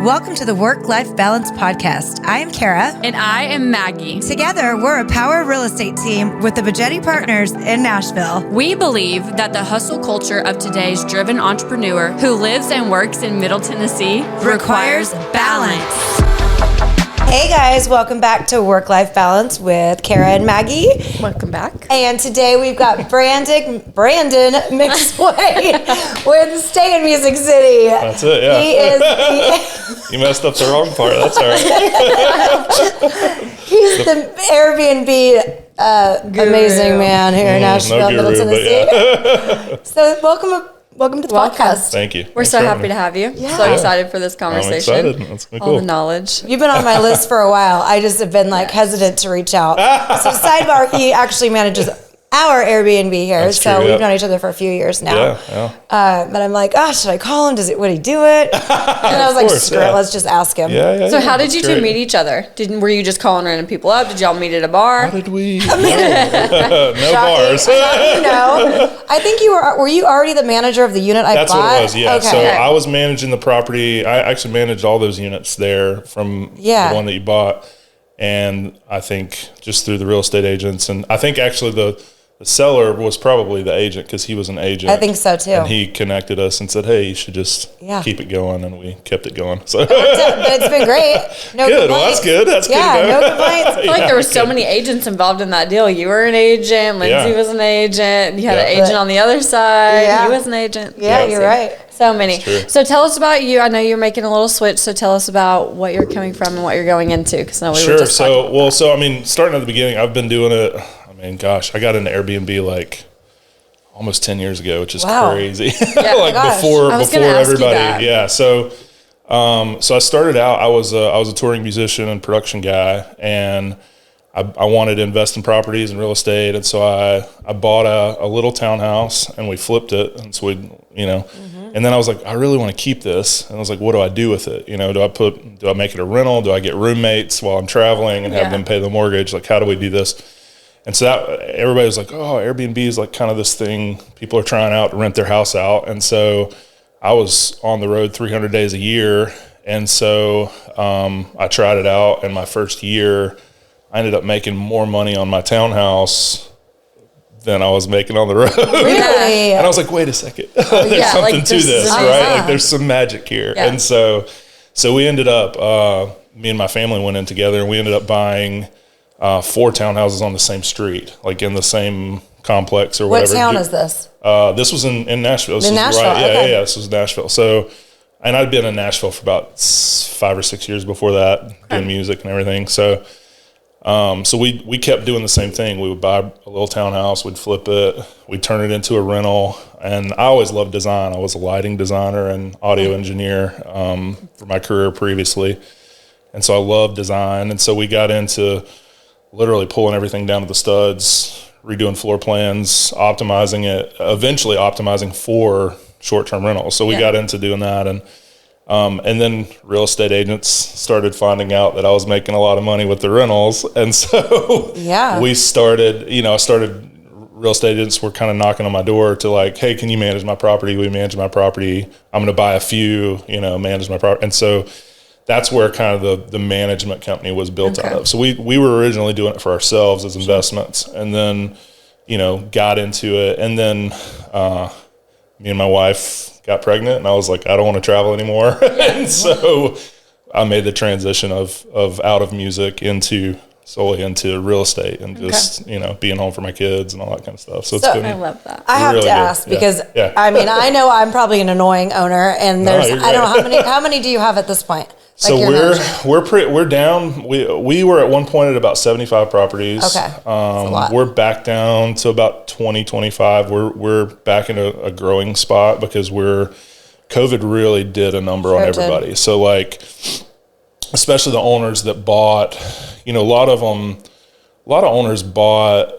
Welcome to the Work-Life Balance Podcast. I am Kara. And I am Maggie. Together, we're a power real estate team with the Bajetti Partners in Nashville. We believe that the hustle culture of today's driven entrepreneur who lives and works in Middle Tennessee requires balance. Hey guys, welcome back to Work-Life Balance with Kara and Maggie. Welcome back. And today we've got Brandon McSwain with Stay in Music City. That's it, yeah. You messed up the wrong part. That's all right. He's the AirBNB amazing man here in Nashville, Middle Tennessee. Yeah. So welcome to the podcast. Thank you. We're so happy to have you. Yeah. So excited for this conversation. I'm excited. That's cool. All the knowledge. You've been on my list for a while. I just have been hesitant to reach out. So sidebar, he actually manages our Airbnb here. That's so true, we've known each other for a few years now. Yeah. But I'm like, should I call him? Would he do it? And I was like, screw it, let's just ask him. Yeah. So how did you two meet each other? Were you just calling random people up? Did y'all meet at a bar? How did we? No bars. I think were you already the manager of the unit I bought? That's what it was, yeah. Okay. So I was managing the property. I actually managed all those units there from the one that you bought. And I think just through the real estate agents. And I think actually the seller was probably the agent because he was an agent. I think so too. And he connected us and said, "Hey, you should just keep it going," and we kept it going. So, but it's been great. No good. Well, that's good. That's good. No complaints. I feel like there were so many agents involved in that deal. You were an agent. Lindsay was an agent. You had an agent on the other side. He was an agent. Yeah, you're right. So many. So tell us about you. I know you're making a little switch. So tell us about what you're coming from and what you're going into. Because we were just starting at the beginning, I've been doing it. I got into Airbnb like almost 10 years ago, which is crazy. Before everybody. Yeah. So I started out, I was a touring musician and production guy, and I wanted to invest in properties and real estate. And so I bought a little townhouse and we flipped it. And so and then I was like, I really want to keep this. And I was like, what do I do with it? Do I make it a rental? Do I get roommates while I'm traveling and have them pay the mortgage? Like, how do we do this? And so everybody was like, oh, Airbnb is like kind of this thing people are trying out to rent their house out. And so I was on the road 300 days a year. And so I tried it out. And my first year, I ended up making more money on my townhouse than I was making on the road. Really? And I was like, wait a second. There's something to this, right? Like there's some magic here. Yeah. And so we ended up, me and my family went in together and we ended up buying 4 townhouses on the same street, like in the same complex or whatever. What town is this? This was in Nashville. Nashville, right. Yeah. This was Nashville. So, and I'd been in Nashville for about 5 or 6 years before that, doing music and everything. So we kept doing the same thing. We would buy a little townhouse, we'd flip it, we'd turn it into a rental. And I always loved design. I was a lighting designer and audio engineer for my career previously. And so I loved design. And so we got into literally pulling everything down to the studs, redoing floor plans, optimizing it, eventually optimizing for short-term rentals. So we got into doing that. And then real estate agents started finding out that I was making a lot of money with the rentals. And so we started, real estate agents were kind of knocking on my door to like, hey, can you manage my property? We manage my property. I'm going to buy a few, manage my property. And so that's where kind of the management company was built out of. So we were originally doing it for ourselves as investments, and then, got into it. And then me and my wife got pregnant, and I was like, I don't want to travel anymore. And so I made the transition of out of music solely into real estate and just, being home for my kids and all that kind of stuff. So it's been, I love that. I have to ask because I know I'm probably an annoying owner, and I don't know how many do you have at this point? So we're down. We were at one point at about 75 properties. Okay. That's a lot. We're back down to about 20, 25. We're back in a growing spot because COVID really did a number on everybody. So like, especially the owners that bought, a lot of owners bought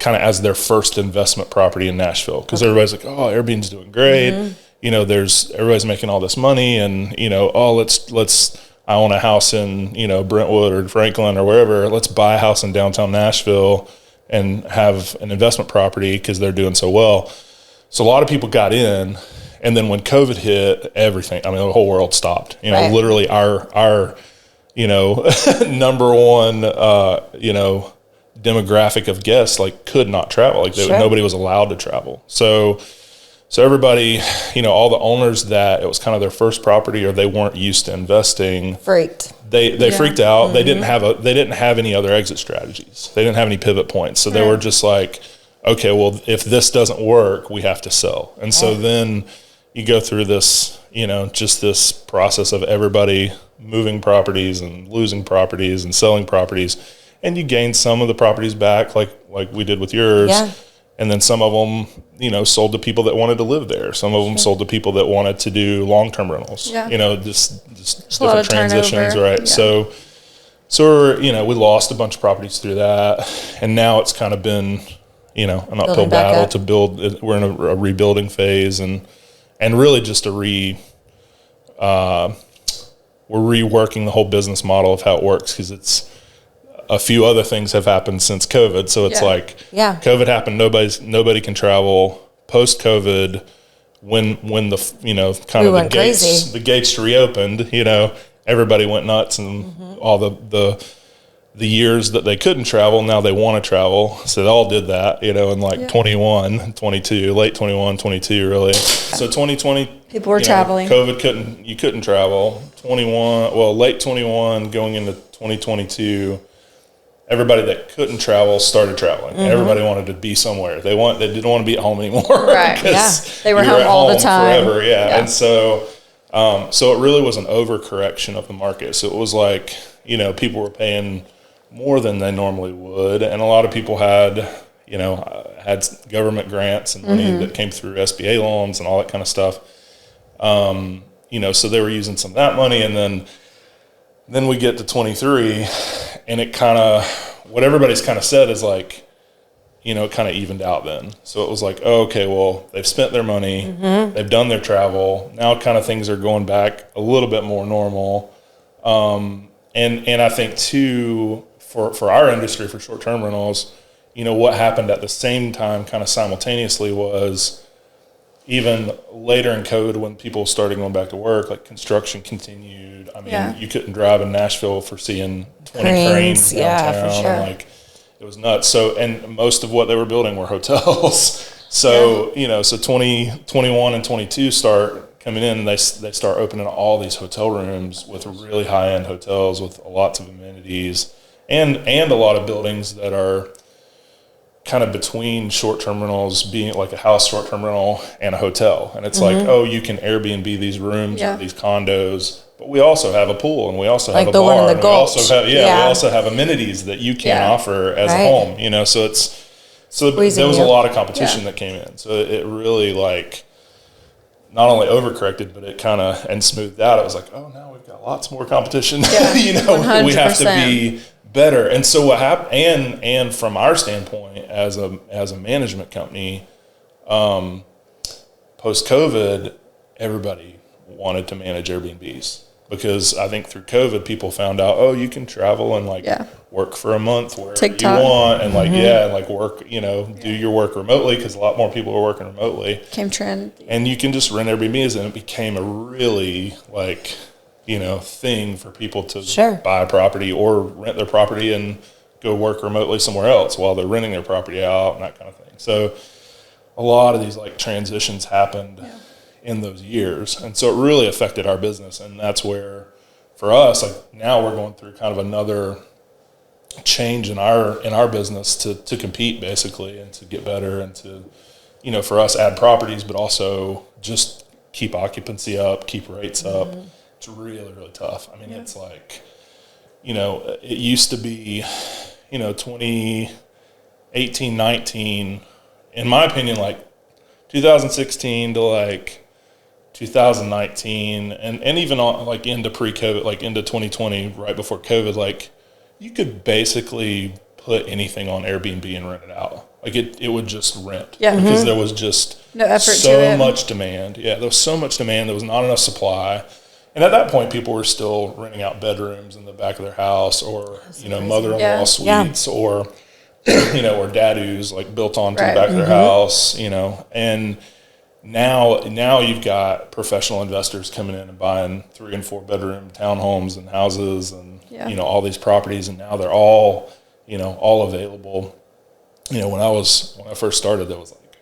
kind of as their first investment property in Nashville because everybody's like, oh, Airbnb's doing great. Mm-hmm. Everybody's making all this money and, I own a house in, Brentwood or Franklin or wherever. Let's buy a house in downtown Nashville and have an investment property because they're doing so well. So a lot of people got in And then when COVID hit, everything, I mean, the whole world stopped. You know, Right. literally our you know, number one, you know, demographic of guests, like, could not travel. Like, Sure. nobody was allowed to travel. So everybody, you know, all the owners that it was kind of their first property or they weren't used to investing, Freaked. they freaked out. They didn't have any other exit strategies. They didn't have any pivot points. So they were just like, okay, well, if this doesn't work, we have to sell. And so then you go through this, you know, just this process of everybody moving properties and losing properties and selling properties, and you gain some of the properties back, like we did with yours. Yeah. And then some of them, you know, sold to people that wanted to live there. Some of them sold to people that wanted to do long-term rentals. Yeah. You know, just a lot different of turnover. transitions, right? Yeah. So you know, we lost a bunch of properties through that, and now it's kind of been, you know, an uphill Building back battle up. to build. We're in a rebuilding phase, and really just we're reworking the whole business model of how it works, because it's a few other things have happened since COVID. So it's like, COVID happened. Nobody can travel. Post COVID, when the, you know, kind of the gates reopened, you know, everybody went nuts, and all the years that they couldn't travel, now they want to travel. So they all did that, you know, in like 21, 22, late 21, 22, really. So 2020, People were traveling. COVID you couldn't travel. 21, late 21 going into 2022, everybody that couldn't travel started traveling. Everybody wanted to be somewhere. They didn't want to be at home anymore. Right. They were home all the time. Forever. Yeah. And so it really was an overcorrection of the market. So it was like, you know, people were paying more than they normally would. And a lot of people had, you know, had government grants and money that came through SBA loans and all that kind of stuff. You know, so they were using some of that money. And then we get to 23, and it kind of, what everybody's kind of said is like, you know, it kind of evened out then. So it was like, oh, okay, well, they've spent their money, they've done their travel. Now kind of things are going back a little bit more normal. And I think too, for our industry, for short-term rentals, you know, what happened at the same time kind of simultaneously was, even later in COVID, when people started going back to work, like construction continued. I mean, you couldn't drive in Nashville for seeing 20 cranes downtown. For sure. And like, it was nuts. So, and most of what they were building were hotels. So, you know, so 2021 and 22 start coming in, and they start opening all these hotel rooms with really high-end hotels with lots of amenities, and a lot of buildings that are kind of between short-term rentals, being like a house short-term rental and a hotel. And it's like, oh, you can Airbnb these rooms or these condos, but we also have a pool, and we also have Like a the one bar. in the And we also Gulch. have, we also have amenities that you can't offer as a home, you know? So there was a lot of competition that came in. So it really, like, not only overcorrected, but it kind of, and smoothed out. It was like, oh, now we've got lots more competition. You know, 100%. we have to be better. And so what happened, and from our standpoint as a management company, post COVID, everybody wanted to manage Airbnbs, because I think through COVID, people found out, oh, you can travel and work for a month wherever TikTok. you want, and and like work, you know, do your work remotely, because a lot more people are working remotely. Came trend. And you can just rent Airbnbs, and it became a really, like, you know, thing for people to buy a property or rent their property and go work remotely somewhere else while they're renting their property out and that kind of thing. So a lot of these like transitions happened in those years. And so it really affected our business. And that's where, for us, like, now we're going through kind of another change in our business to compete, basically, and to get better, and to, you know, for us, add properties, but also just keep occupancy up, keep rates up. It's really, really tough. I mean, it's like, you know, it used to be, you know, 2018, 19, in my opinion, like 2016 to like 2019, and even on, like, into pre-COVID, like into 2020, right before COVID, like, you could basically put anything on Airbnb and rent it out. Like, it would just rent. Yeah. Because there was just no effort to so it. much demand. Yeah, there was so much demand. There was not enough supply. And at that point, people were still renting out bedrooms in the back of their house, or, you know, mother-in-law suites, or, you know, or dadoos, like, built onto the back of their house, you know. And Now you've got professional investors coming in and buying 3 and 4 bedroom townhomes and houses and all these properties, and now they're all available. When I first started, there was like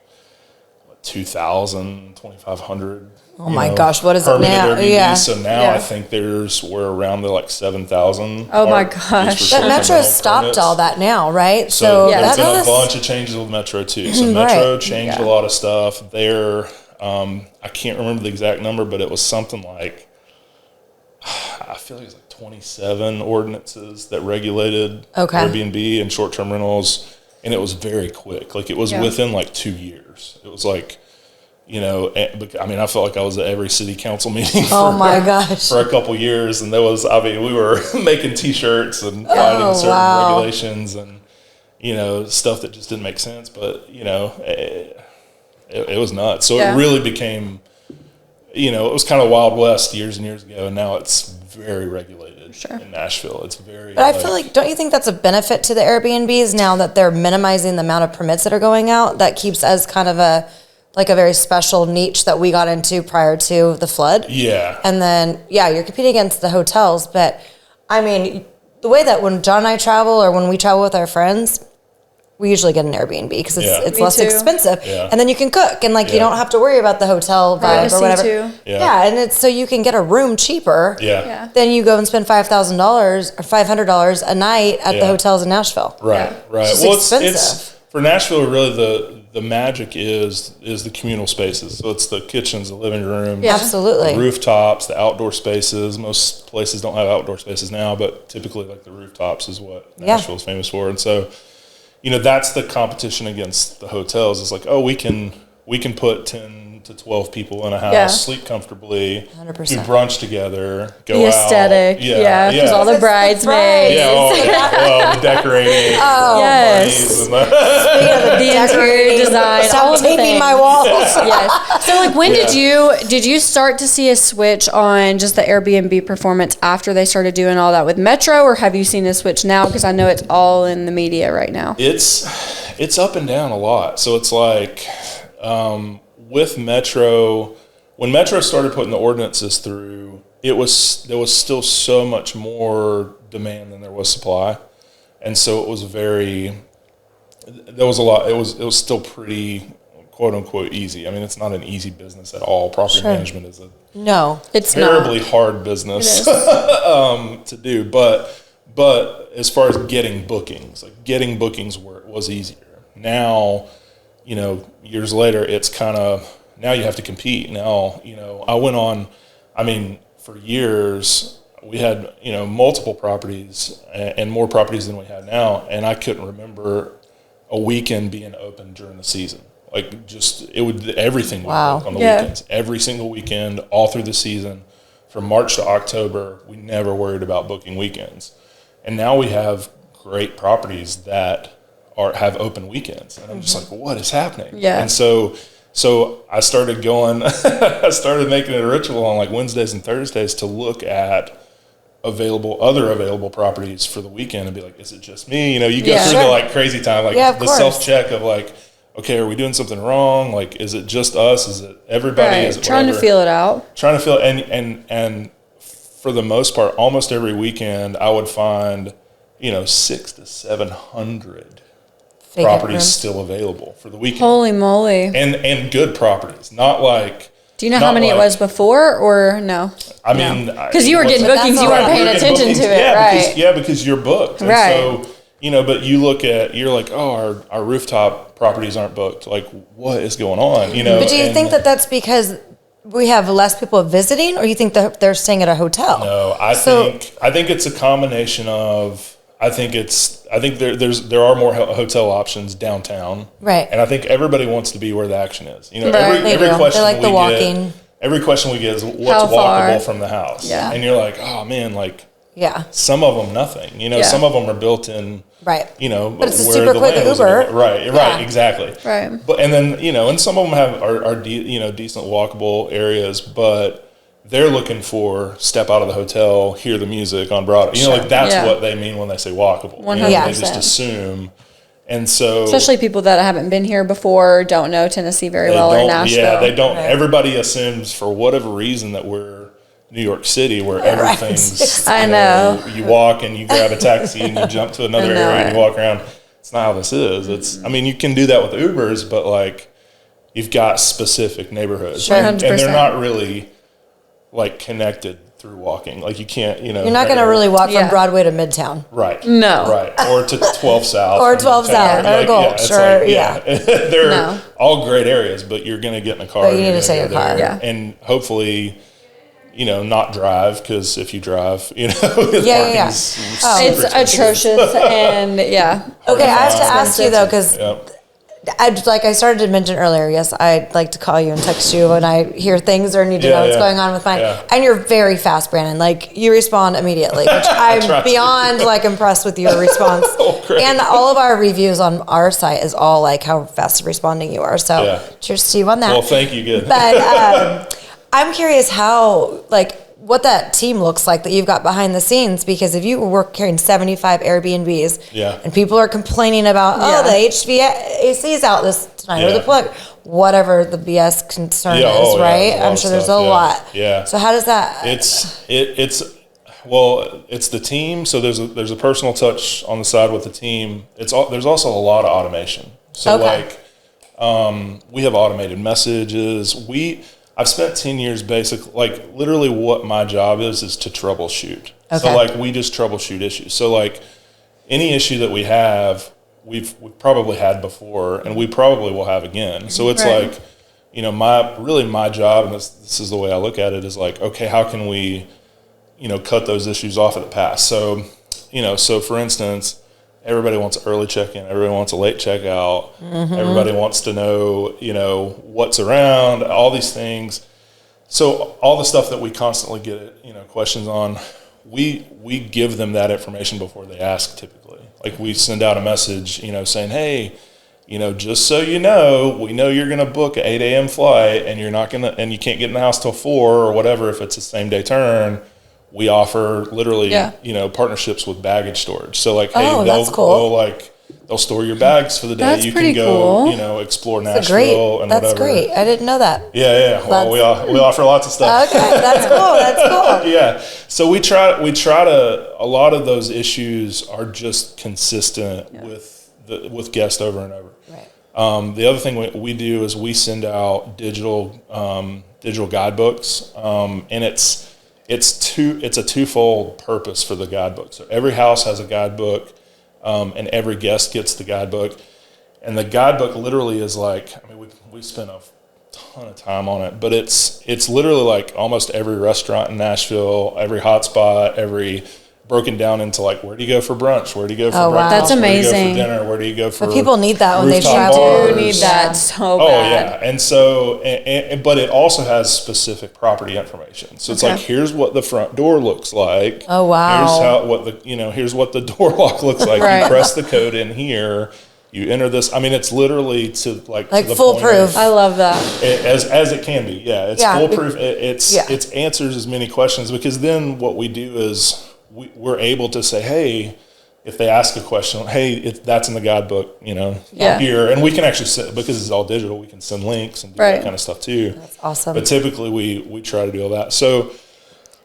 2,000, 2,500. Oh my gosh, what is it now? Airbnb. Yeah. So now I think we're around to like 7,000. Oh my gosh. But Metro stopped all that now, right? So there's been a bunch of changes with Metro too. So Metro changed a lot of stuff there. I can't remember the exact number, but it was something like, I feel like it was like 27 ordinances that regulated Airbnb and short-term rentals. And it was very quick. Like it was within like 2 years. It was like, I felt like I was at every city council meeting for a couple years. And we were making T-shirts and fighting certain regulations and, stuff that just didn't make sense. But, it was nuts. So it really became, it was kind of Wild West years and years ago. And now it's very regulated in Nashville. It's very. But I feel like, don't you think that's a benefit to the Airbnbs now that they're minimizing the amount of permits that are going out? That keeps as kind of a very special niche that we got into prior to the flood. Yeah. And then, you're competing against the hotels. But, I mean, the way that when John and I travel or when we travel with our friends, we usually get an Airbnb because it's less expensive. Yeah. And then you can cook and you don't have to worry about the hotel vibe or whatever. And it's so you can get a room cheaper. Then you go and spend $5,000 or $500 a night at the hotels in Nashville. Right. Well, it's for Nashville, really the magic is the communal spaces. So it's the kitchens, the living rooms, absolutely, the rooftops, the outdoor spaces. Most places don't have outdoor spaces now, but typically the rooftops is what Nashville is famous for. And so, that's the competition against the hotels. It's like, we can put 10 to 12 people in a house, sleep comfortably, 100%. do brunch together, go the out. Aesthetic. Because all the bridesmaids. The decorating. Yes. The interior design. Stop taping my walls. Yes. So when did you start to see a switch on just the Airbnb performance after they started doing all that with Metro, or have you seen a switch now? Because I know it's all in the media right now. It's up and down a lot. So it's like, with Metro, when Metro started putting the ordinances through, there was still so much more demand than there was supply, and so it was there was a lot. It was still pretty quote unquote easy. I mean, it's not an easy business at all. Property management is it's terribly hard business to do. But as far as getting bookings, was easier. Now, years later, it's kind of, now you have to compete. Now, I went on, for years, we had, multiple properties and more properties than we have now. And I couldn't remember a weekend being open during the season. Everything would work on the weekends. Every single weekend, all through the season, from March to October, we never worried about booking weekends. And now we have great properties that have open weekends, and I'm just like, what is happening? Yeah. And so I started going. I started making it a ritual on Wednesdays and Thursdays to look at other available properties for the weekend and be like, is it just me? You go through the crazy time, the self check of okay, are we doing something wrong? Is it just us? Is it everybody? Right. Is it trying whatever? to feel it out. Trying to feel and for the most part, almost every weekend I would find 600 to 700 properties still available for the weekend. Holy moly. And good properties. Not do you know how many it was before or no? Because you were getting bookings, you weren't paying attention to it, right? Because you're booked. And right. so, but you're like, our rooftop properties aren't booked. What is going on? But do you think that that's because we have less people visiting, or you think that they're staying at a hotel? No, I think it's a combination of, I think there are more hotel options downtown, right? And I think everybody wants to be where the action is. Every question every question we get is what's walkable from the house, and you're like, oh man, some of them nothing. Some of them are built in, right? But it's a super quick Uber, right, exactly, right. But and then and some of them are decent walkable areas, but they're looking for step out of the hotel, hear the music on Broadway. That's what they mean when they say walkable. 100%. They just assume And so, especially people that haven't been here before, don't know Tennessee very well, or Nashville. Yeah, they don't. Right. Everybody assumes for whatever reason that we're New York City, where everything's. I know. You walk and you grab a taxi and you jump to another area and you walk around. It's not how this is. It's. I mean, you can do that with Ubers, but like, you've got specific neighborhoods, sure, and they're not really like connected through walking. Like you can't, you're not going to really walk from Broadway to Midtown. Right. No. Right. Or to 12 South. Or 12 South. Or Gold. Sure. They're all great areas, but you're going to get in a car. But you need to take a car. Yeah. And hopefully, not drive, because if you drive, it's atrocious and Okay, I have to ask you though, because I started to mention earlier, yes, I like to call you and text you when I hear things or need to know what's going on with mine. Yeah. And you're very fast, Brandon. Like, you respond immediately, which I'm beyond impressed with your response. And all of our reviews on our site is all like how fast responding you are. So cheers to you on that. Well, thank you. Good. But I'm curious how, what that team looks like that you've got behind the scenes, because if you were carrying 75 Airbnbs and people are complaining about, the HVAC is out this tonight or the plug, whatever the BS concern is, right? I'm sure there's a lot. Yeah. So how does that? It's the team. So there's a personal touch on the side with the team. There's also a lot of automation. So we have automated messages. I've spent 10 years literally what my job is to troubleshoot. Okay. So we just troubleshoot issues. So any issue that we have, we've probably had before, and we probably will have again. So it's my job, and this is the way I look at it, is okay, how can we, cut those issues off at the pass? So, so for instance, everybody wants an early check-in. Everybody wants a late check-out. Mm-hmm. Everybody wants to know, what's around, all these things. So all the stuff that we constantly get, questions on, we give them that information before they ask typically. We send out a message, saying, hey, just so you know, we know you're going to book an 8 a.m. flight and and you can't get in the house till 4 or whatever if it's a same day turn. We offer literally, partnerships with baggage storage. So that's cool. They'll store your bags for the day. That's you can go, explore Nashville and whatever. That's great. I didn't know that. Yeah. Well, we offer lots of stuff. Okay, that's cool. Yeah. So we try to. A lot of those issues are just consistent with guests over and over. Right. The other thing we do is we send out digital guidebooks, and it's a twofold purpose for the guidebook. So every house has a guidebook, and every guest gets the guidebook. And the guidebook literally is we spent a ton of time on it, but it's literally almost every restaurant in Nashville, every hotspot, broken down into where do you go for brunch? Where do you go for breakfast? That's amazing. Where do you go for dinner? Where do you go for people need that when they travel. They do need that so bad. Oh yeah, and so but it also has specific property information. So it's here's what the front door looks like. Oh wow. Here's what the door lock looks like. Right. You press the code in here. You enter this. I mean, it's literally to the foolproof. I love that. As it can be. Yeah, it's foolproof. It answers as many questions, because then what we do is we're able to say, hey, if they ask a question, hey, that's in the guidebook, here. And we can actually send, because it's all digital, we can send links and do that kind of stuff too. That's awesome. But typically we try to do all that. So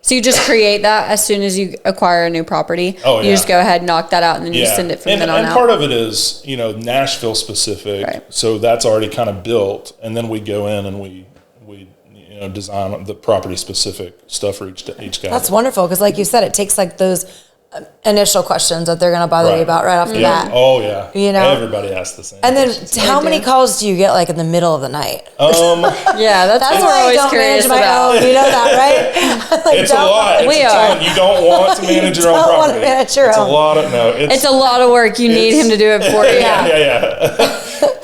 you just create that as soon as you acquire a new property. Oh, yeah. You just go ahead and knock that out, and then you send it from then on out. And part of it is, Nashville specific. Right. So that's already kind of built. And then we go in and we design the property specific stuff for each guy. That's wonderful, because like you said, it takes those initial questions that they're going to bother you about right off the bat. Oh yeah. Everybody asks the same. And then how many calls do you get in the middle of the night? Yeah, that's what we're always curious about. You know that, right? It's a lot. You don't want to manage your own property. It's a lot of work. You need him to do it for you. Yeah.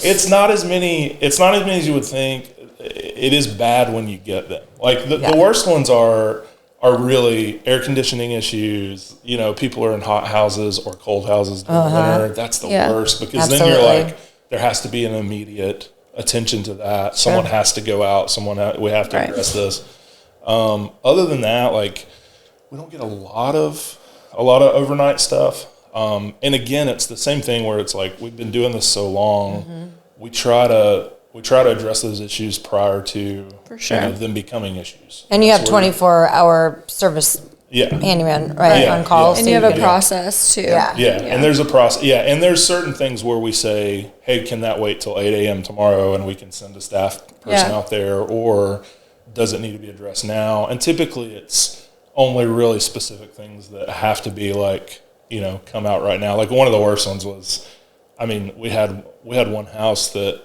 It's not as many as you would think. It is bad when you get them. The worst ones are really air conditioning issues. People are in hot houses or cold houses during the winter. That's the worst, because then you're there has to be an immediate attention to that. Sure. Someone has to go out. We have to address this. Other than that, we don't get a lot of overnight stuff. And again, it's the same thing where it's like, we've been doing this so long. We try to address those issues prior to them becoming issues. And you have 24-hour service handyman, right, on call. And you have a process too. Yeah. And there's a process. Yeah, and there's certain things where we say, hey, can that wait till 8 a.m. tomorrow and we can send a staff person out there, or does it need to be addressed now? And typically it's only really specific things that have to be like, come out right now. Like one of the worst ones was, we had one house that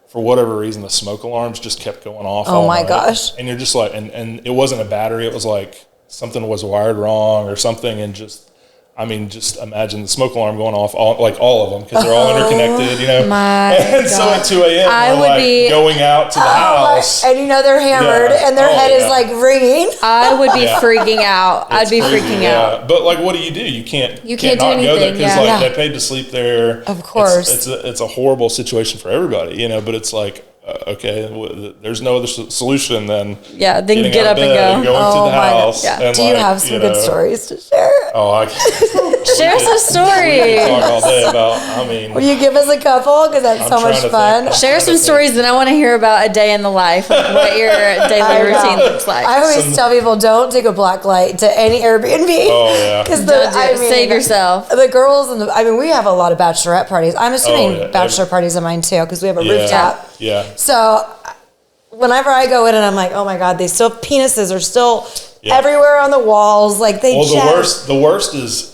for whatever reason the smoke alarms just kept going off. Oh my gosh. And you're just like, and it wasn't a battery, it was like something was wired wrong or something, and just imagine the smoke alarm going off, all of them, because they're all interconnected, And so at 2 a.m., we're like going out to the house. And they're hammered, and their head is like ringing. I would be freaking out. I'd be freaking out. But like, what do? You can't do not anything. Go there because they paid to sleep there. Of course. It's a horrible situation for everybody, but it's like, okay, there's no other solution than then get up and go. And going to the house. And do you have some good stories to share? Oh, I can. Share some stories. We can talk all day about. Will you give us a couple? Because that's so much fun. Share some stories, and I want to hear about a day in the life, like what your daily routine looks like. I always tell people, don't take a black light to any Airbnb. Oh yeah. Because save yourself. The girls and we have a lot of bachelorette parties. I'm assuming bachelor parties of mine too, because we have a rooftop. Yeah. So whenever I go in and I'm like, oh my God, penises are still everywhere on the walls. Like the worst is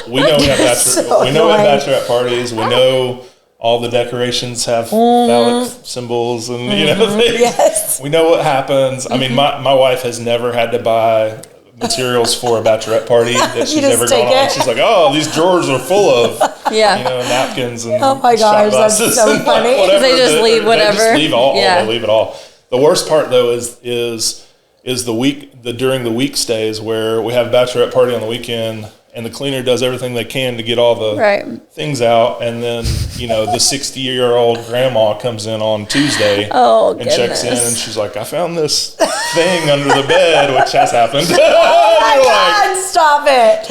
we know we have bachelorette parties. We know all the decorations have phallic symbols and things. Yes. We know what happens. My wife has never had to buy materials for a bachelorette party that she's ever gone on. She's like, oh, these drawers are full of napkins and oh my gosh, that's so funny. They just leave whatever. They just leave they leave it all. The worst part though is during the weekdays where we have a bachelorette party on the weekend and the cleaner does everything they can to get all the things out, and then the 60-year-old grandma comes in on Tuesday and checks in, and she's like, I found this thing under the bed, which has happened. Oh my God, stop it.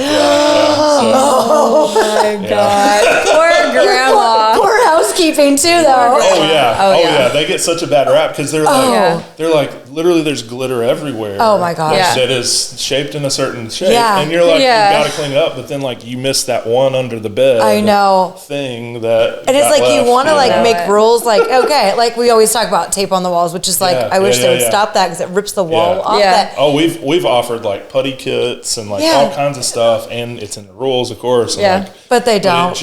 Oh my God. Poor grandma. Poor housekeeping too, though. Oh yeah. They get such a bad rap because they're like literally there's glitter everywhere. Oh my gosh. That is shaped in a certain shape. And you're like, you gotta clean it up, but then like you miss that one under the bed. I know. Thing that. And it's like left, you want to make rules, like, okay, like we always talk about tape on the walls, which is like, I wish they would stop that because it rips the wall off. That. Oh, we've offered like putty kits and like all kinds of stuff, and it's in the rules, of course. And but they don't.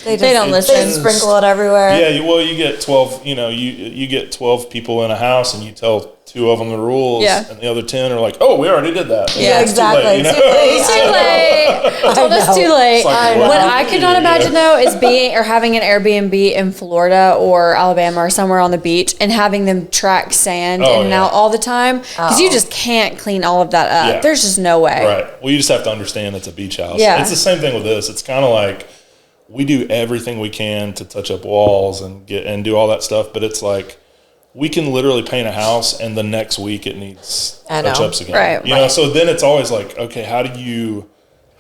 They don't listen. They sprinkle it everywhere. Yeah, well, you get 12. You get 12 people in a house, and you tell 2 of them the rules, and the other 10 are like, "Oh, we already did that." Yeah, exactly. Too late. Told us too late. What I could not imagine though is having an Airbnb in Florida or Alabama or somewhere on the beach and having them track sand in and out all the time, because you just can't clean all of that up. There's just no way. Right. Well, you just have to understand it's a beach house. Yeah. It's the same thing with this. It's kind of like we do everything we can to touch up walls and do all that stuff, but it's like we can literally paint a house and the next week it needs touch-ups again. Right. So then it's always like, okay,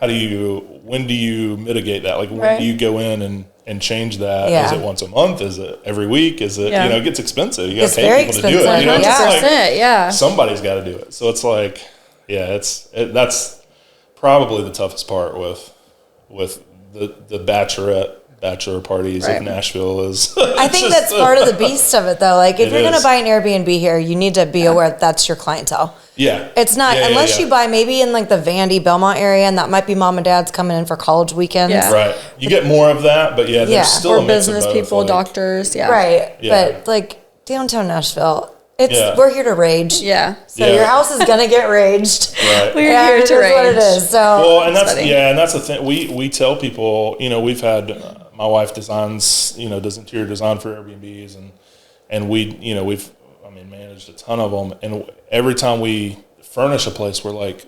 when do you mitigate that? Like, when do you go in and change that? Is it once a month? Is it every week? Is it, it gets expensive. You got to pay people to do it. It's like, somebody's got to do it. So it's like, that's probably the toughest part with the bachelor parties of Nashville is. I think that's part of the beast of it, though. Like, if you're going to buy an Airbnb here, you need to be aware that that's your clientele. Yeah. It's not, unless you buy maybe in like the Vandy, Belmont area, and that might be mom and dad's coming in for college weekends. Yeah. Right. You get more of that, but there's still or a mix business of both, people, doctors. Yeah. Right. Yeah. But like downtown Nashville, we're here to rage. Yeah. So your house is gonna get raged. Right. We're here to rage. What it is. So and that's the thing. We tell people, we've had my wife does interior design for Airbnbs, and we've managed a ton of them, and every time we furnish a place, we're like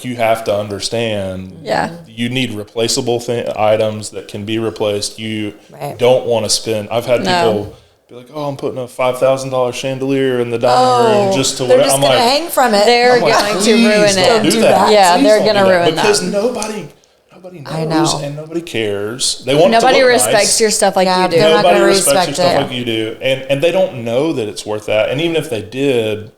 you have to understand. Yeah. You need replaceable items that can be replaced. You don't want to spend. I've had people be like, "Oh, I'm putting a $5,000 chandelier in the dining room just to." They're just going to hang from it. They're going to ruin it. Don't do that. Yeah, they're going to ruin because that. nobody nobody knows. I know. And nobody cares. They want nobody to look respects nice. Your stuff like you do. Nobody respects your stuff like you do. And they don't know that it's worth that. And even if they did,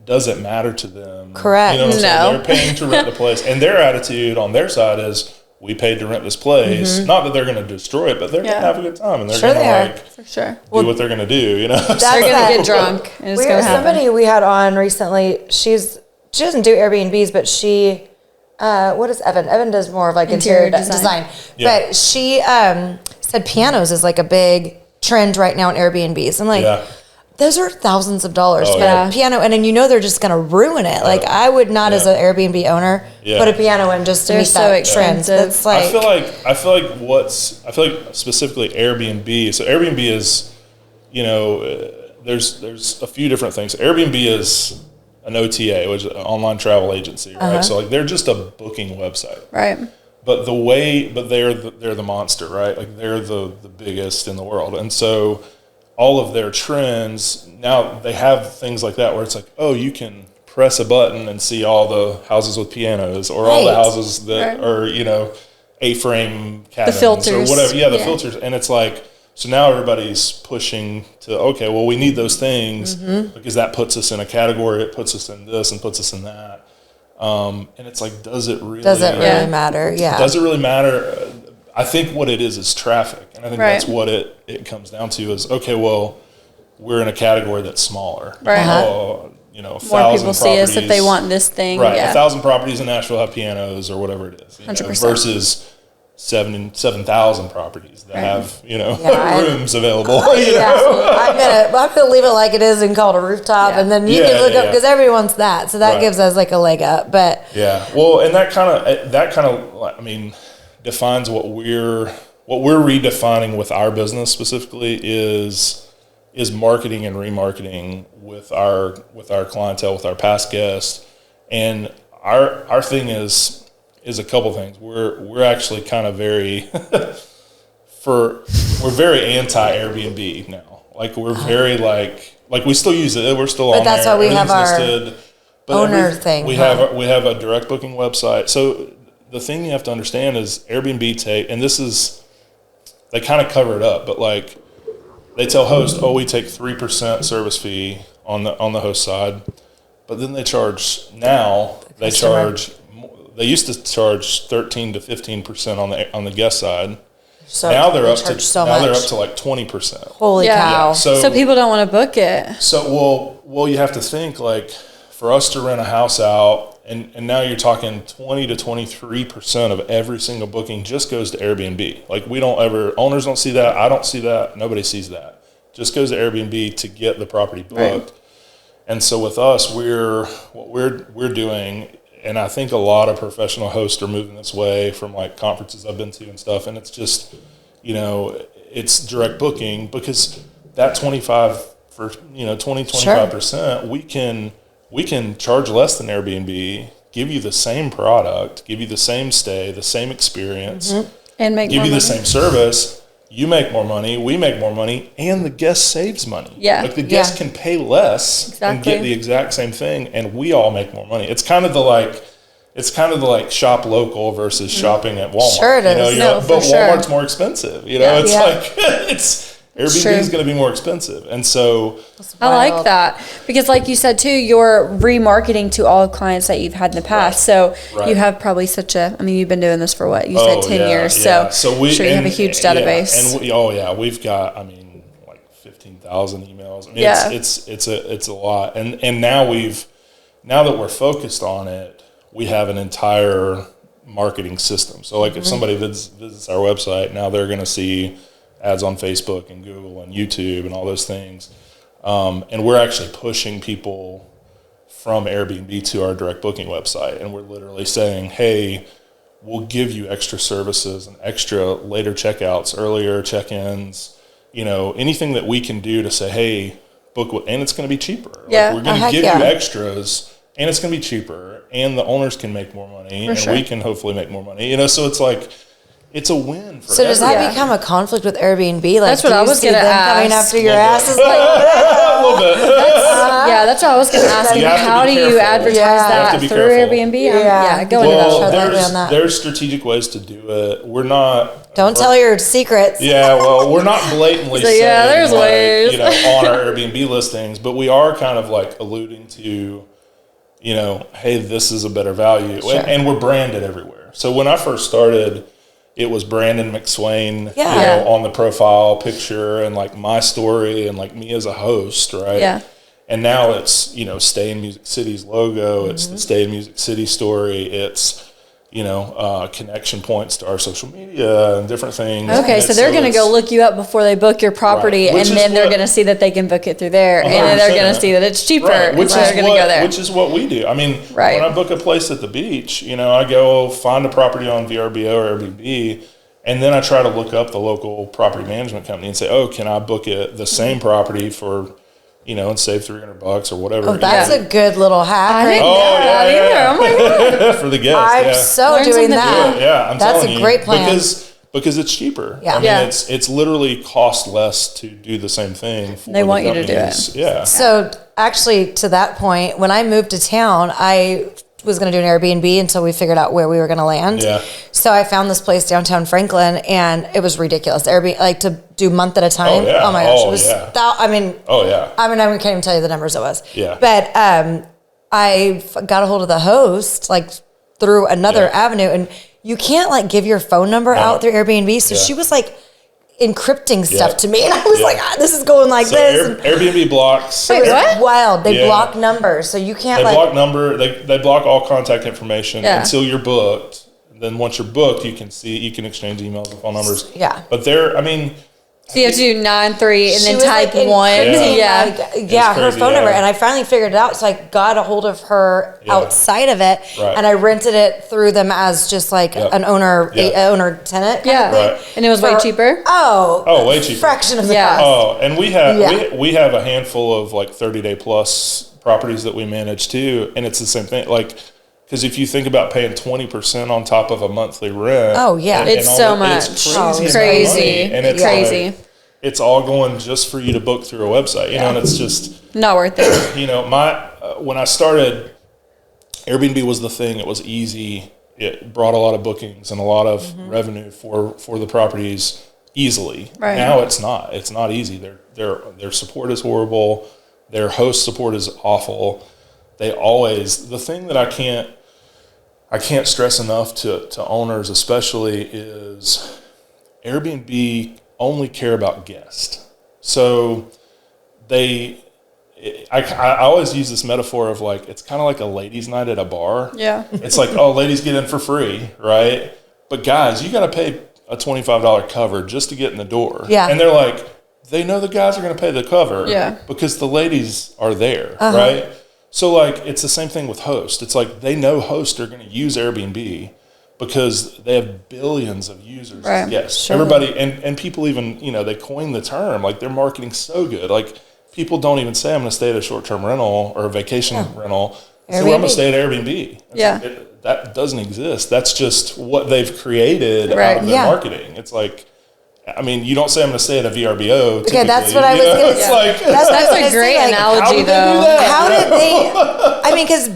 does it matter to them? Correct. You know what I'm saying? They're paying to rent the place. And their attitude on their side is, we paid to rent this place. Not that they're going to destroy it, but they're going to have a good time. And they're going to do what they're going to do, you know? They're going to get drunk. And it's going to happen. Somebody we had on recently, she doesn't do Airbnbs, but she, what is Evan? Evan does more of like interior design. Yeah. But she said pianos is like a big trend right now in Airbnbs. I'm like, those are thousands of dollars to get a piano, and then they're just going to ruin it. Like I would not, as an Airbnb owner, put a piano in just to meet that trend. That's like I feel like specifically Airbnb. So Airbnb is, there's a few different things. Airbnb is an OTA, which is an online travel agency, right? So like they're just a booking website, right? But they're the monster, right? Like they're the biggest in the world, and so all of their trends, now they have things like that where it's like, oh, you can press a button and see all the houses with pianos or all the houses that are, A-frame cabins or whatever. Yeah, the filters. And it's like, so now everybody's pushing to, okay, well, we need those things because that puts us in a category. It puts us in this and puts us in that. And it's like, does it really matter? Yeah. Does it really matter? I think what it is traffic. And I think that's what it comes down to is, okay, well, we're in a category that's smaller. Right. More people see us if they want this thing. Right. 1,000 properties in Nashville have pianos or whatever it is. 100%. Versus 7,000 properties that have, rooms available. I'm gonna leave it like it is and call it a rooftop, and then you can look up because everyone's that. So that gives us like a leg up. But well, and that kind of I mean, defines what we're redefining with our business specifically is marketing and remarketing with our clientele, with our past guests. And our thing is a couple things. We're actually kind of very we're very anti Airbnb now. Like we're very like we still use it. We're still on there. But that's why we have our owner thing. We have a direct booking website. So the thing you have to understand is Airbnb they kind of cover it up, but like they tell hosts, we take 3% service fee on the host side, but then they used to charge 13 to 15% on the guest side. So now they're up to like 20%. Holy cow! Yeah, so people don't want to book it. So well, you have to think like for us to rent a house out. And now you're talking 20 to 23% of every single booking just goes to Airbnb. Like owners don't see that. I don't see that. Nobody sees that. Just goes to Airbnb to get the property booked. Right. And so with us, what we're doing, and I think a lot of professional hosts are moving this way from like conferences I've been to and stuff. And it's just, it's direct booking because that 25%, we can charge less than Airbnb, give you the same product, give you the same stay, the same experience, and give you the same service. You make more money, we make more money, and the guest saves money. Yeah. Like the guest can pay less and get the exact same thing, and we all make more money. It's kind of the shop local versus shopping at Walmart. Sure it is. But Walmart's more expensive. It's Airbnb is going to be more expensive. And so I like that because like you said too, you're remarketing to all clients that you've had in the past. Right. So you have probably you've been doing this for what? You said 10 years. Yeah. So you have a huge database. And we've got, like 15,000 emails. It's a lot. And now that we're focused on it, we have an entire marketing system. So like if somebody visits our website, now they're going to see ads on Facebook and Google and YouTube and all those things. And we're actually pushing people from Airbnb to our direct booking website. And we're literally saying, hey, we'll give you extra services and extra later checkouts, earlier check-ins, anything that we can do to say, hey, book and it's going to be cheaper. Yeah. We're going to give you extras and it's going to be cheaper and the owners can make more money we can hopefully make more money. So it's like, it's a win for So does everyone. that become a conflict with Airbnb? Like, that's what I was going to ask. Coming after your asses, like, a little bit. that's what I was going to ask you. How do you advertise that through Airbnb? Go into that. There's strategic ways to do it. We're not. Don't tell your secrets. Yeah, well, we're not blatantly saying, there's ways. You know, on our Airbnb listings, but we are kind of like alluding to, you know, hey, this is a better value, and we're branded everywhere. So when I first started, it was Brandon McSwain, you know, on the profile picture, and like my story, and like me as a host, right? Yeah. And now it's, you know, Stay in Music City's logo. It's the Stay in Music City story. It's, you know, connection points to our social media and different things. Okay, so they're going to go look you up before they book your property, and then they're going to see that they can book it through there, and then they're going to see that it's cheaper, which so they're going to go there. Which is what we do. I mean, when I book a place at the beach, you know, I go find a property on VRBO or Airbnb, and then I try to look up the local property management company and say, oh, can I book it the same property for, you know, and save $300 or whatever. Oh, that's a good little hack. I didn't know that either. Oh my God. For the guests. I'm doing that. Yeah, I'm that's telling you. That's a great plan. Because it's cheaper. Yeah. I mean, it's literally cost less to do the same thing. They want you to do it. Yeah. So actually, to that point, when I moved to town, I was going to do an Airbnb until we figured out where we were going to land. Yeah. So I found this place downtown Franklin, and it was ridiculous. Airbnb, like, to do month at a time. Oh, yeah. Oh my gosh, it was. I can't even tell you the numbers it was. Yeah. But I got a hold of the host like through another avenue, and you can't like give your phone number out through Airbnb. So she was like encrypting stuff to me, and I was like, this is going like this. Airbnb blocks. Wait, what? Wild. They block numbers, so you can't. They block all contact information until you're booked. Then once you're booked, you can exchange emails and phone numbers. Yeah. But so you have to do 93 and then type 1. Her phone number. And I finally figured it out. So I got a hold of her outside of it. Right. And I rented it through them as just like an owner tenant. And it was way cheaper. Way cheaper. Fraction of the cost. Oh, and we have a handful of like 30-day plus properties that we manage too. And it's the same thing. Like, because if you think about paying 20% on top of a monthly rent, it's so much. It's crazy. And it's crazy. Like, it's all going just for you to book through a website, you know, and it's just not worth it. You know, when I started, Airbnb was the thing. It was easy. It brought a lot of bookings and a lot of revenue for the properties easily. Right. Now it's not. It's not easy. Their support is horrible. Their host support is awful. The thing that I can't stress enough to owners especially is Airbnb only care about guests. So I always use this metaphor of like, it's kind of like a ladies' night at a bar. Yeah. It's like, oh, ladies get in for free, right? But guys, you got to pay a $25 cover just to get in the door. Yeah. And they're like, they know the guys are going to pay the cover because the ladies are there, right? So, like, it's the same thing with hosts. It's like they know hosts are going to use Airbnb because they have billions of users. Right. Yes. Sure. Everybody, and people even, you know, they coined the term. Like, their marketing's so good. Like, people don't even say, I'm going to stay at a short-term rental or a vacation rental. So, I'm going to stay at Airbnb. That doesn't exist. That's just what they've created out of their marketing. It's like, I mean, you don't say I'm going to stay at a VRBO. Okay, that's what I was going to say. Like, that's a great analogy, though. How did they? I mean, because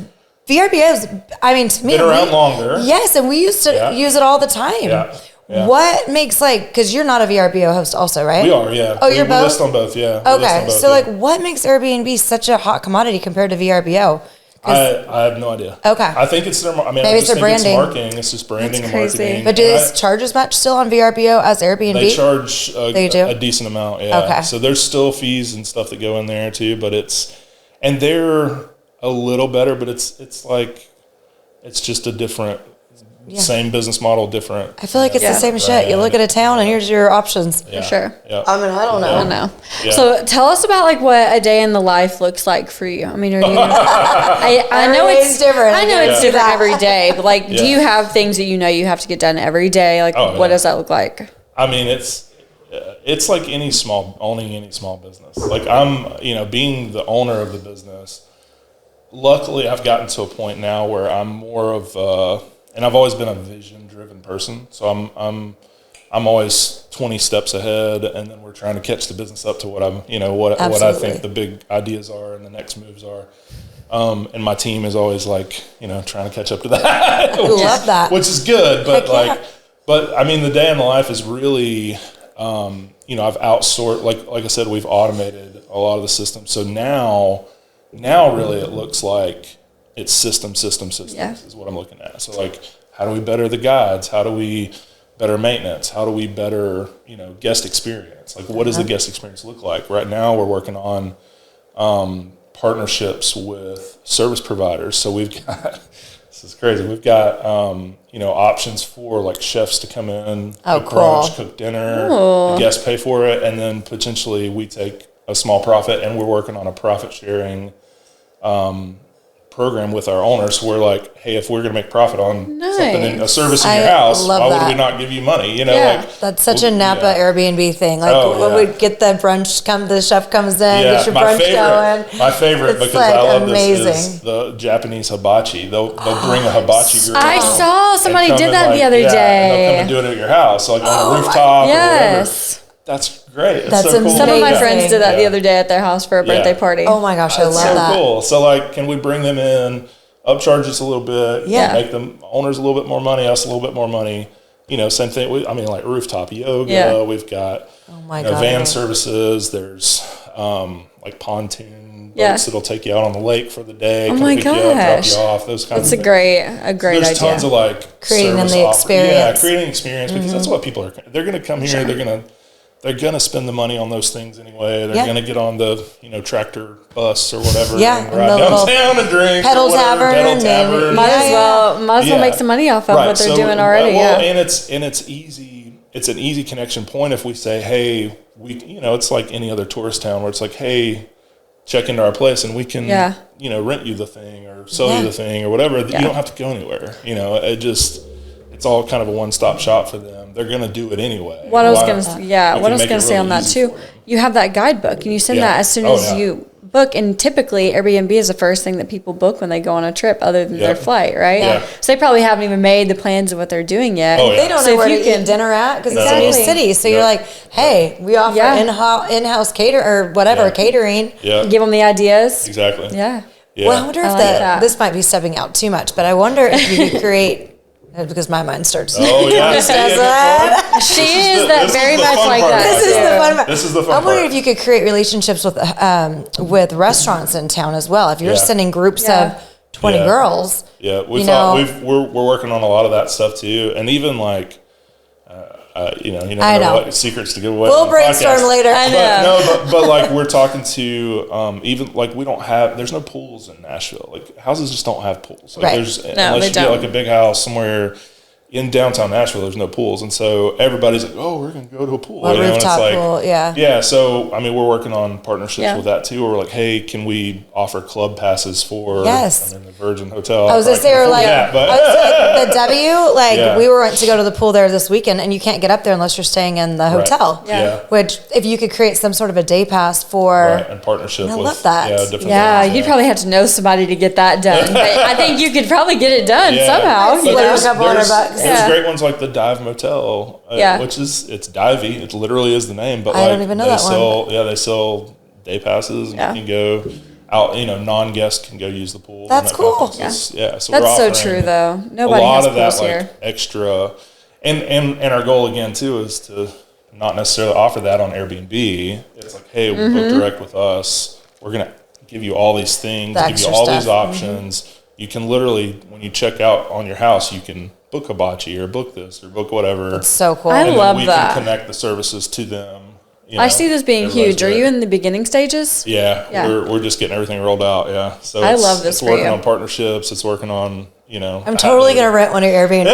VRBOs, I mean, to me, been around longer. Yes, and we used to use it all the time. Yeah. What makes because you're not a VRBO host, also, right? We are, yeah. Oh, you're both. We list on both, yeah. Okay, so what makes Airbnb such a hot commodity compared to VRBO? I have no idea. Okay. I think it's their. I mean, maybe it's their branding. It's marketing. It's just branding and marketing. But do they charge as much still on VRBO as Airbnb? They charge a decent amount. Yeah. Okay. So there's still fees and stuff that go in there too, but they're a little better, but it's like it's just a different. Same business model, different. I feel like it's the same shit. You look at a town and here's your options. For sure. Yeah. I mean, I don't know. Yeah. So tell us about what a day in the life looks like for you. I mean, are you? I know it's different. I know it's different every day, but do you have things that you have to get done every day? Like, what does that look like? I mean, it's like owning any small business. Like I'm, being the owner of the business. Luckily, I've gotten to a point now where I'm more of I've always been a vision-driven person. So I'm always 20 steps ahead, and then we're trying to catch the business up to what I think the big ideas are and the next moves are. And my team is always like, trying to catch up to that. I love that. Which is good, but but I mean, the day in the life is really, I've outsourced, like I said, we've automated a lot of the systems. So now really it looks like it's systems is what I'm looking at. So like, how do we better the guides? How do we better maintenance? How do we better, guest experience? Like, what does the guest experience look like? Right now we're working on partnerships with service providers. So we've got, this is crazy. We've got, options for like chefs to come in, cook brunch, cook dinner, the guests pay for it. And then potentially we take a small profit, and we're working on a profit sharing, program with our owners. We're like, hey, if we're going to make profit on something in a service in your house, why would we not give you money? That's such a Napa Airbnb thing. Like when we get the brunch, the chef comes in, get your brunch going. My favorite, because I love this, is the Japanese hibachi. They'll bring a hibachi grill. I saw somebody did that the other day. And they'll come and do it at your house, like on a rooftop or whatever. That's great. That's so cool. Some of my friends did that the other day at their house for a birthday party. Oh my gosh, I love that. That's so cool. So like, can we bring them in, upcharge us a little bit, make them owners a little bit more money, us a little bit more money. Same thing. Like rooftop yoga. We've got van services. There's like pontoon boats that'll take you out on the lake for the day. Oh my gosh, drop you off. Those kinds of things. That's a great idea. There's tons of like creating the experience. Yeah, creating experience, because that's what people are. They're going to come here. They're going to spend the money on those things anyway. They're going to get on the, tractor bus or whatever. And ride downtown and drink. Pedal tavern. Might as well make some money off of what they're doing already. And it's easy. It's an easy connection point if we say, hey, it's like any other tourist town where it's like, hey, check into our place and we can, rent you the thing or sell you the thing or whatever. You don't have to go anywhere. It's all kind of a one-stop shop for them. They're going to do it anyway. What I was going to say on that too, you have that guidebook and you send that as soon as you book, and typically Airbnb is the first thing that people book when they go on a trip other than their flight, right? Yeah. So they probably haven't even made the plans of what they're doing yet. They don't know where to eat dinner at because it's a new city. So you're like, hey, we offer in-house catering. Yeah. Give them the ideas. Exactly. Yeah. Well, I wonder if this might be stepping out too much, but I wonder if you could create... Because my mind starts. Oh yeah, she is very much like that. This is the fun part. This is the fun part. I'm wondering if you could create relationships with restaurants in town as well. If you're sending groups of 20 girls. Yeah, we're working on a lot of that stuff too, and even like. You never know what secrets to give away. We'll brainstorm later. I know. But like we're talking to even like there's no pools in Nashville. Like houses just don't have pools. Like unless you get like a big house somewhere in downtown Nashville, there's no pools, and so everybody's like, "Oh, we're going to go to a pool." A rooftop pool, yeah. So I mean, we're working on partnerships with that too. Where we're like, "Hey, can we offer club passes for the Virgin Hotel?" I was going to say, the W. We went to go to the pool there this weekend, and you can't get up there unless you're staying in the hotel. Which, if you could create some sort of a day pass for and partnership, I love that. You'd probably have to know somebody to get that done. But I think you could probably get it done somehow. There's a couple $100. There's great ones like the Dive Motel, which it's divey. It literally is the name, but I don't even know that one. Yeah, they sell day passes, and you can go out. Non-guests can go use the pool. That's cool. So that's so true, though. Nobody has pools here. A lot of that extra, and our goal again too is to not necessarily offer that on Airbnb. It's like, hey, book direct with us. We're gonna give you all these things, give you all these options. You can literally, when you check out on your house, you can book hibachi or book this or book whatever. That's so cool. I love that. We can connect the services to them. I see this being huge. Are you in the beginning stages? Yeah. We're just getting everything rolled out. Yeah. So I love this. It's working on partnerships. It's working on, I'm totally going to rent one of your Airbnbs.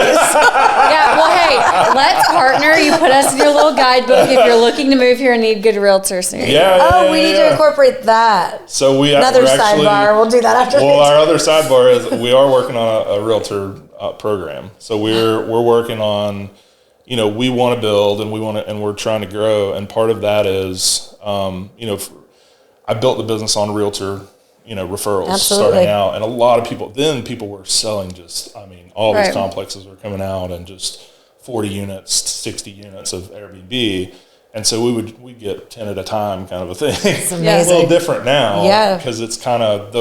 Hey, let's partner. You put us in your little guidebook if you're looking to move here and need good realtors. We need to incorporate that. So another sidebar. We'll do that after. Well, our other sidebar is we are working on a realtor program. So we're working on, we want to build and we're trying to grow. And part of that is, I built the business on realtor referrals starting out. And a lot of people were selling all these complexes were coming out and just 40 units, 60 units of Airbnb. And so we'd get 10 at a time kind of a thing. It's amazing. It's a little different now because it's kind of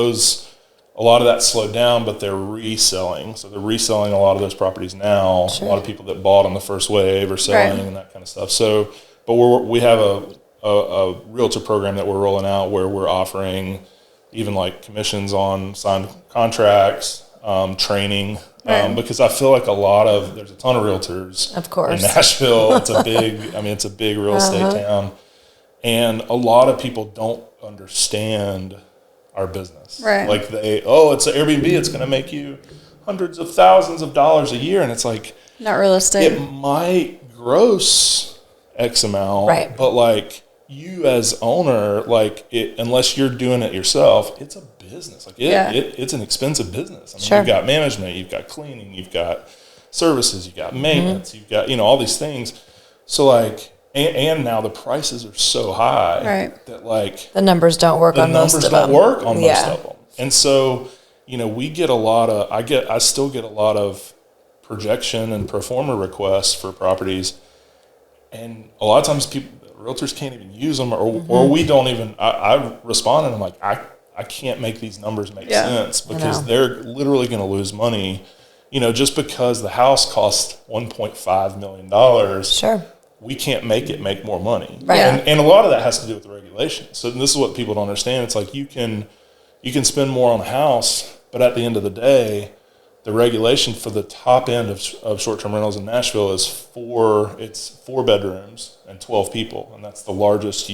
a lot of that slowed down, but they're reselling. So they're reselling a lot of those properties now. Sure. A lot of people that bought on the first wave are selling and that kind of stuff. So, but we have a realtor program that we're rolling out where we're offering even like commissions on signed contracts, training, because I feel like there's a ton of realtors, of course, in Nashville. It's a big real estate town, and a lot of people don't understand our business. Right. Like it's an Airbnb. It's going to make you hundreds of thousands of dollars a year, and it's like not real estate. It might gross X amount, right? But like you as owner, unless you're doing it yourself, it's a business. Like it's an expensive business. I mean, you've got management, you've got cleaning, you've got services, you've got maintenance, you've got all these things. So and now the prices are so high that the numbers don't work on most of them. The numbers don't work on most of them. And so, we get I still get a lot of projection and pro forma requests for properties. And a lot of times realtors can't even use them or we don't even, I respond and I'm like, I can't make these numbers make sense because they're literally going to lose money, just because the house costs $1.5 million. Sure. We can't make it make more money. Right. And a lot of that has to do with the regulations. So this is what people don't understand. It's like you can spend more on a house, but at the end of the day, the regulation for the top end of short-term rentals in Nashville is 4 bedrooms and 12 people. And that's the largest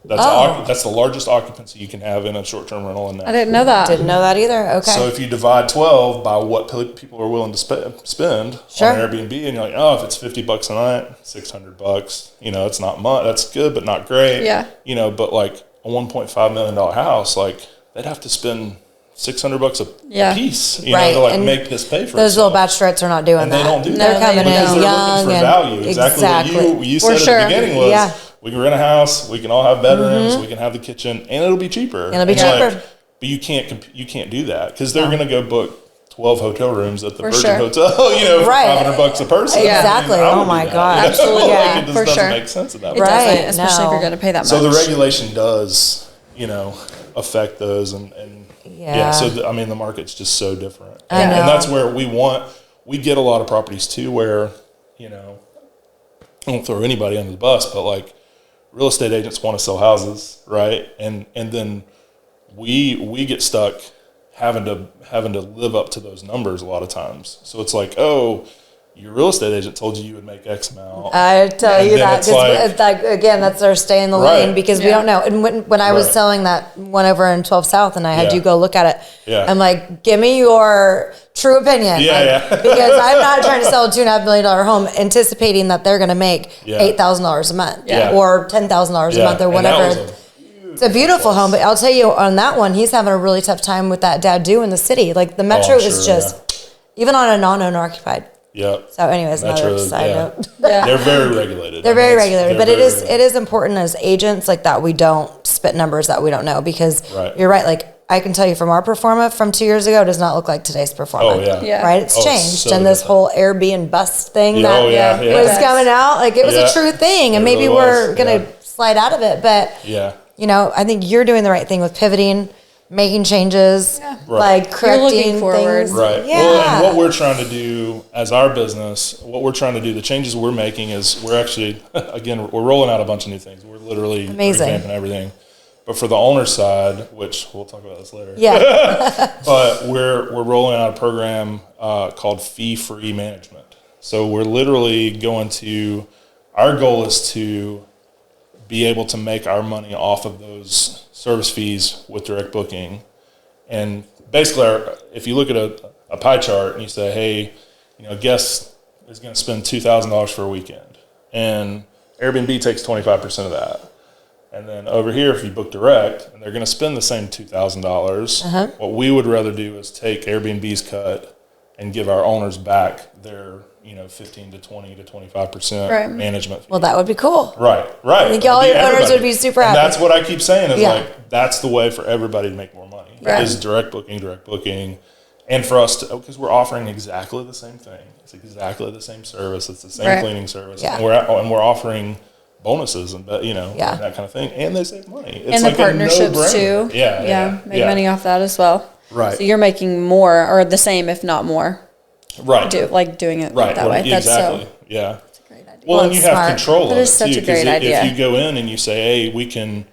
that's the largest occupancy you can have in a short-term rental in Nashville. I didn't know that. Didn't know that either. Okay. So if you divide 12 by what people are willing to spend on Airbnb, and you're like, if it's $50 a night, $600, it's not much. That's good, but not great. Yeah. But like a $1.5 million house, they'd have to spend $600 a piece, to make this pay for those itself. little bachelorettes are not doing that. They don't do that. They're coming because in they're young looking for value. Exactly what you said at the beginning was we can rent a house, we can all have bedrooms, we can have the kitchen, and it'll be cheaper. But you can't do that because they're going to go book 12 hotel rooms at the Virgin Hotel, for $500 a person. Exactly. Oh my God. Absolutely. It just doesn't make sense at that point. It doesn't, especially if you're going to pay that much. So the regulation does, affect those and so the market's just so different. And that's where we get a lot of properties too where, I won't throw anybody under the bus, but like real estate agents want to sell houses, right? And then we get stuck having to live up to those numbers a lot of times. So it's like, your real estate agent told you would make X amount. I tell you that because again, that's our stay in the lane because we don't know. And when I was selling that one over in 12 South, and I had you go look at it, I'm like, give me your true opinion, because I'm not trying to sell a $2.5 million home anticipating that they're going to make $8,000 a month or $10,000 a month or whatever. It's a beautiful home, but I'll tell you on that one, he's having a really tough time with that dad in the city. Like the metro is just even on a non-owner occupied. Yep. So anyways, another side note. They're very regulated. They're very regulated, but it is important as agents like that we don't spit numbers that we don't know because you're right. Like I can tell you from our performa from 2 years ago does not look like today's performa. Oh yeah. Right? It's changed. So and this whole Airbnb bust thing that was coming out, like it was a true thing, and maybe we're gonna slide out of it. But I think you're doing the right thing with pivoting, making changes, like correcting things. Right. Yeah. Well, and what we're trying to do as our business, the changes we're making is we're actually, again, we're rolling out a bunch of new things. We're literally revamping everything. But for the owner side, which we'll talk about this later. Yeah. But we're rolling out a program called fee-free management. So we're literally our goal is to be able to make our money off of those service fees with direct booking. And basically, if you look at a pie chart and you say, hey, a guest is going to spend $2,000 for a weekend, and Airbnb takes 25% of that. And then over here, if you book direct, and they're going to spend the same $2,000, what we would rather do is take Airbnb's cut and give our owners back their 15 to 20 to 25% management fee. Well, that would be cool. Right. I think all your owners would be super happy. And that's what I keep saying is like, that's the way for everybody to make more money. Right. Is direct booking. And for us to, because we're offering exactly the same thing. It's exactly the same service. It's the same cleaning service. Yeah. And we're offering bonuses and that kind of thing. And they save money. It's and like the partnerships too. Yeah. Make money off that as well. Right. So you're making more or the same, if not more. Right. doing it that way. That's exactly. Yeah. That's a great idea. Well, and you have control of it too. That is such a great idea. If you go in and you say, hey, we can,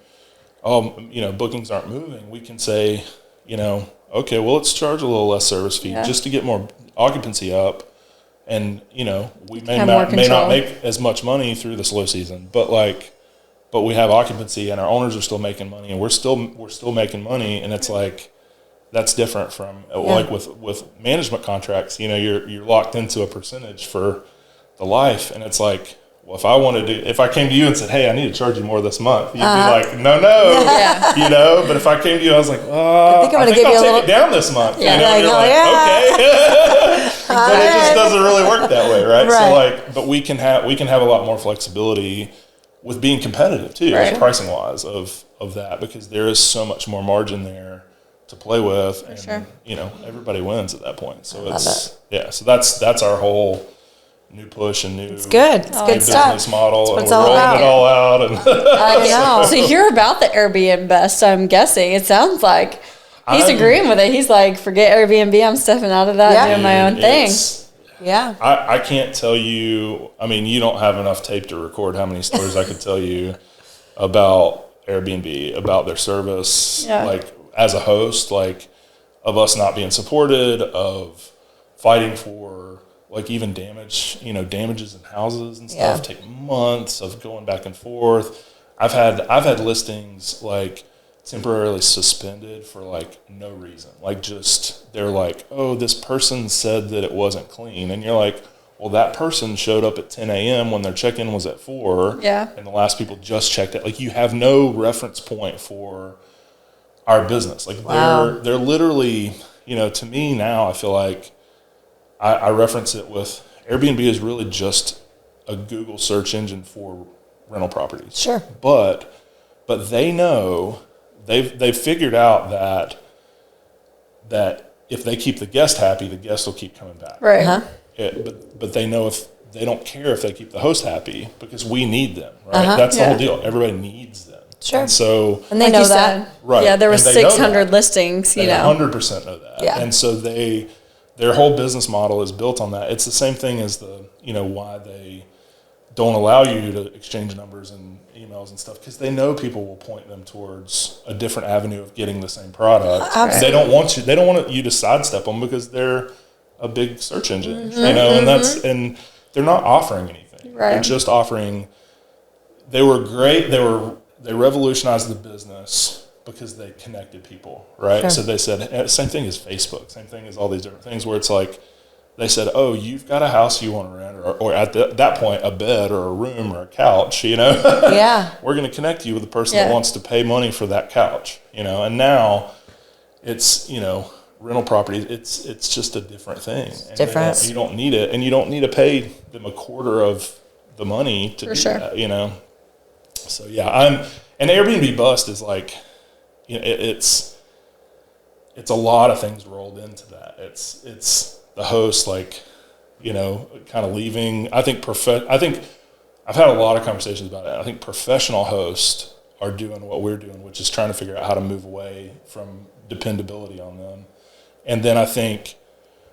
bookings aren't moving, we can say, okay, well, let's charge a little less service fee just to get more occupancy up. And, we may not make as much money through the slow season, but we have occupancy and our owners are still making money and we're still making money. And it's like, that's different from like with management contracts, you're locked into a percentage for the life. And it's like, well, if I came to you and said, hey, I need to charge you more this month, you'd be like, no, but if I came to you, I was like, I think I'll take it down this month. Yeah. And you're like, okay. But it just doesn't really work that way. Right. So but we can have a lot more flexibility with being competitive too, pricing wise of that, because there is so much more margin there to play with, and everybody wins at that point. So so that's our whole new push and new. It's good. It's good business stuff. model, and it's we're all rolling about. it all out. And I know. So you're about the Airbnb best, I'm guessing. It sounds like he's agreeing with it. He's like, forget Airbnb. I'm stepping out of that, doing my own thing. Yeah. I can't tell you. I mean, you don't have enough tape to record how many stories I could tell you about Airbnb, about their service, like as a host, like of us not being supported, of fighting for like even damages in houses and stuff take months of going back and forth. I've had listings like temporarily suspended for like no reason. Like just they're like, oh, this person said that it wasn't clean, and you're like, well, that person showed up at 10 a.m. when their check-in was at 4. Yeah. And the last people just checked it. Like you have no reference point for our business. Like they're literally, to me now, I feel like I reference it with Airbnb is really just a Google search engine for rental properties. Sure. But they know they've figured out that if they keep the guest happy, the guest will keep coming back. Right. Uh-huh. But they know if they don't care if they keep the host happy because we need them, right? That's the whole deal. Everybody needs them. Sure. And they like know that. Right. Yeah, there was 600 listings, They 100% know that. Yeah. And so their whole business model is built on that. It's the same thing as why they don't allow you to exchange numbers and emails and stuff, because they know people will point them towards a different avenue of getting the same product. Absolutely. They don't want you to sidestep them because they're a big search engine, and they're not offering anything. Right. They're just offering. They were great. They revolutionized the business because they connected people, right? Sure. So they said, same thing as Facebook, same thing as all these different things where it's like, they said, oh, you've got a house you want to rent, or at that point, a bed or a room or a couch, Yeah. We're going to connect you with the person that wants to pay money for that couch, and now it's, rental property, it's just a different thing. It's different. You don't need it, and you don't need to pay them a quarter of the money to do that, So and Airbnb bust is like, it's a lot of things rolled into that. It's the host, like, kind of leaving. I think I've had a lot of conversations about it. I think professional hosts are doing what we're doing, which is trying to figure out how to move away from dependability on them. And then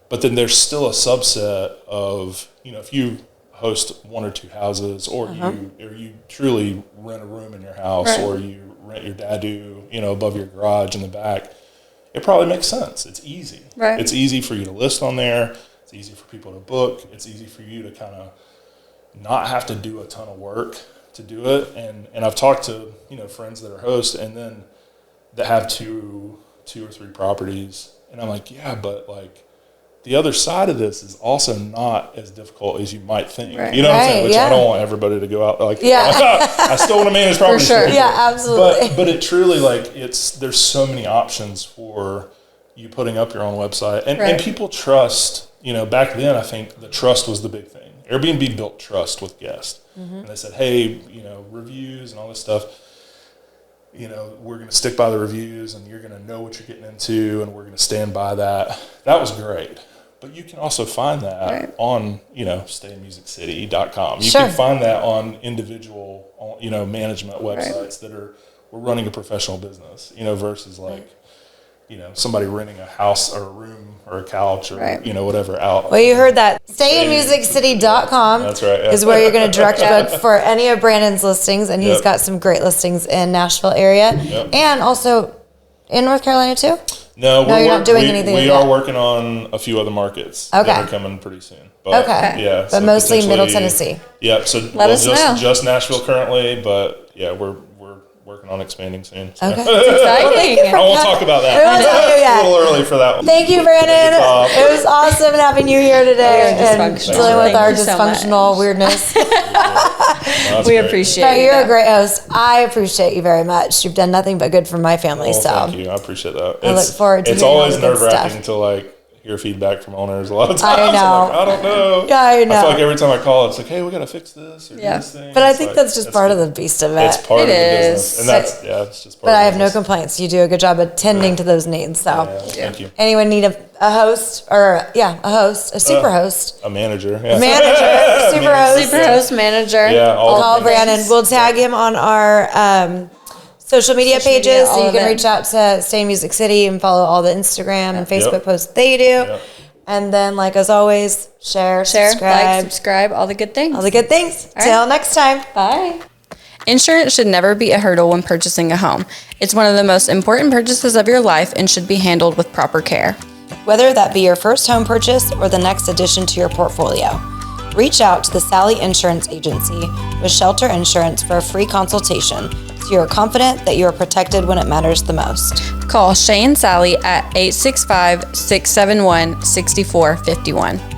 but then there's still a subset of, if you host one or two houses, or you truly rent a room in your house, or you rent your dadu, above your garage in the back, it probably makes sense. It's easy. Right. It's easy for you to list on there. It's easy for people to book. It's easy for you to kind of not have to do a ton of work to do it. And I've talked to, friends that are hosts and then that have two or three properties. And I'm like, yeah, but like the other side of this is also not as difficult as you might think. Right. You know what I'm saying? Which I don't want everybody to go out like, I still want to manage properties. For sure. Yeah, absolutely. But it truly, like, there's so many options for you putting up your own website. And people trust back then, I think the trust was the big thing. Airbnb built trust with guests. And they said, hey, reviews and all this stuff, we're going to stick by the reviews and you're going to know what you're getting into and we're going to stand by that. That was great. But you can also find that on, stayinmusiccity.com. You can find that on individual, management websites that we're running a professional business, versus like, somebody renting a house or a room or a couch or, whatever out. Well, you heard that. Stayinmusiccity.com That's right, is where you're going to direct book for any of Brandon's listings. And he's got some great listings in Nashville area and also in North Carolina too. No, you're not doing anything. We are working on a few other markets that are coming pretty soon. But, yeah, but so mostly Middle Tennessee. Yeah, so Let us know. Just Nashville currently, but yeah, we're working on expanding soon. So. Okay, it's exciting. I won't talk about that. A little early for that one. Thank you, Brandon. It was awesome having you here today and dealing with our dysfunctional weirdness. We appreciate it. You're a great host. I appreciate you very much. You've done nothing but good for my family. Thank you. I appreciate that. I look forward to it's hearing always all the good nerve-wracking stuff. to hear feedback from owners a lot of times. I know. I don't know. Yeah, I know. I feel like every time I call, it's like, hey, we got to fix this or do this thing. But I think that's just part of the beast of it. It's part of the business. And it's just part of the business. But I have no complaints. You do a good job attending to those needs. So, thank you. Anyone need a host or a host, a super host, a manager, Superhost manager. Yeah, call Brandon. We'll tag him on our social media pages, so you can reach out to Stay in Music City and follow all the Instagram and Facebook posts they do. Yep. And then, as always, share, subscribe, all the good things. All the good things. Till next time. Bye. Insurance should never be a hurdle when purchasing a home. It's one of the most important purchases of your life and should be handled with proper care. Whether that be your first home purchase or the next addition to your portfolio, reach out to the Sally Insurance Agency with Shelter Insurance for a free consultation so you are confident that you are protected when it matters the most. Call Shay and Sally at 865-671-6451.